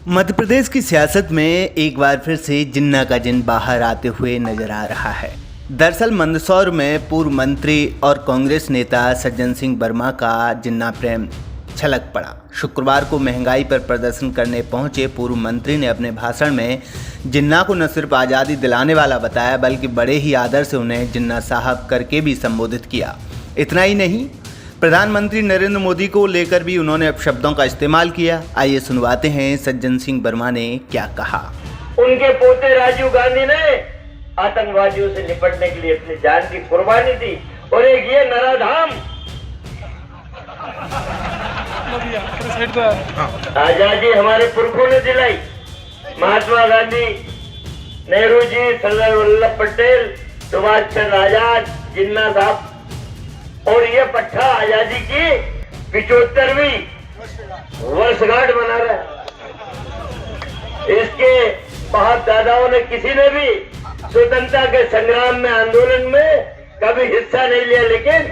मध्य प्रदेश की सियासत में एक बार फिर से जिन्ना का जिन बाहर आते हुए नजर आ रहा है। दरअसल मंदसौर में पूर्व मंत्री और कांग्रेस नेता सज्जन सिंह वर्मा का जिन्ना प्रेम छलक पड़ा। शुक्रवार को महंगाई पर प्रदर्शन करने पहुंचे पूर्व मंत्री ने अपने भाषण में जिन्ना को न सिर्फ आज़ादी दिलाने वाला बताया बल्कि बड़े ही आदर से उन्हें जिन्ना साहब करके भी संबोधित किया। इतना ही नहीं, प्रधानमंत्री नरेंद्र मोदी को लेकर भी उन्होंने अपशब्दों का इस्तेमाल किया। आइए सुनवाते हैं सज्जन सिंह वर्मा ने क्या कहा। उनके पोते राजीव गांधी ने आतंकवादियों से निपटने के लिए अपनी जान की कुर्बानी दी और एक ये नराधाम आजादी हमारे पुरखों ने दिलाई। महात्मा गांधी, नेहरू जी, सरदार वल्लभ पटेल, सुभाष चंद्र आजाद, जिन्ना साहब और ये पट्टा आजादी की 75वीं वर्षगांठ मना रहा है। इसके बाप दादाओं ने किसी ने भी स्वतंत्रता के संग्राम में, आंदोलन में कभी हिस्सा नहीं लिया, लेकिन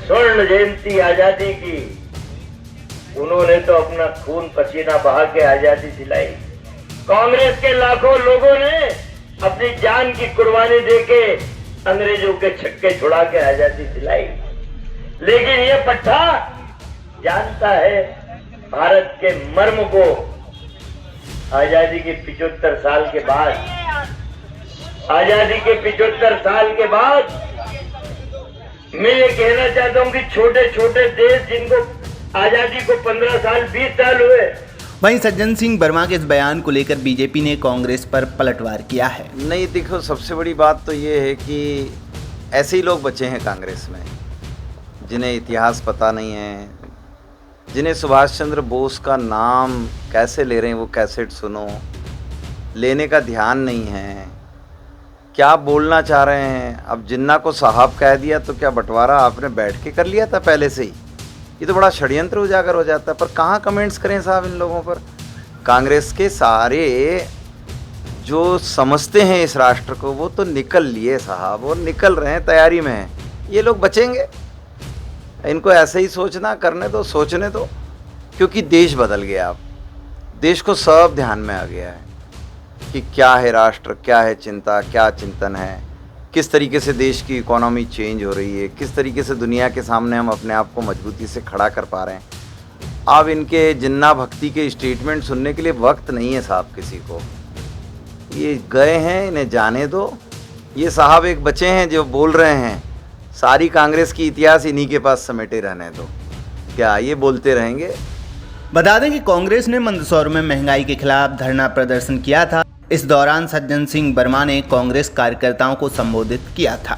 स्वर्ण जयंती आजादी की उन्होंने तो अपना खून पसीना बहा के आजादी दिलाई। कांग्रेस के लाखों लोगों ने अपनी जान की कुर्बानी देके अंग्रेजों के छक्के छुड़ा के आजादी दिलाई। लेकिन ये पट्टा जानता है भारत के मर्म को। आजादी के 75 साल के बाद, आजादी के 75 साल के बाद मैं ये कहना चाहता हूं कि छोटे छोटे देश जिनको आजादी को 15 साल 20 साल हुए। वहीं सज्जन सिंह वर्मा के इस बयान को लेकर बीजेपी ने कांग्रेस पर पलटवार किया है। नहीं, देखो, सबसे बड़ी बात तो ये है कि ऐसे ही लोग बचे हैं कांग्रेस में जिन्हें इतिहास पता नहीं है, जिन्हें सुभाष चंद्र बोस का नाम कैसे ले रहे हैं वो कैसेट सुनो, लेने का ध्यान नहीं है, क्या बोलना चाह रहे हैं। अब जिन्ना को साहब कह दिया तो क्या बंटवारा आपने बैठ के कर लिया था पहले से ही? ये तो बड़ा षड्यंत्र उजागर हो जाता है। पर कहाँ कमेंट्स करें साहब इन लोगों पर। कांग्रेस के सारे जो समझते हैं इस राष्ट्र को वो तो निकल लिए साहब, और निकल रहे हैं, तैयारी में हैं। ये लोग बचेंगे? इनको ऐसे ही सोचना, करने दो, सोचने दो, क्योंकि देश बदल गया। अब देश को सब ध्यान में आ गया है कि क्या है राष्ट्र, क्या है चिंता, क्या चिंतन है, किस तरीके से देश की इकोनॉमी चेंज हो रही है, किस तरीके से दुनिया के सामने हम अपने आप को मजबूती से खड़ा कर पा रहे हैं। अब इनके जिन्ना भक्ति के स्टेटमेंट सुनने के लिए वक्त नहीं है साहब किसी को। ये गए हैं, इन्हें जाने दो। ये साहब एक बचे हैं जो बोल रहे हैं सारी कांग्रेस की इतिहास इन्हीं के पास समेटे रहने दो। क्या ये बोलते रहेंगे? बता दें कि कांग्रेस ने मंदसौर में महंगाई के खिलाफ धरना प्रदर्शन किया था। इस दौरान सज्जन सिंह वर्मा ने कांग्रेस कार्यकर्ताओं को संबोधित किया था।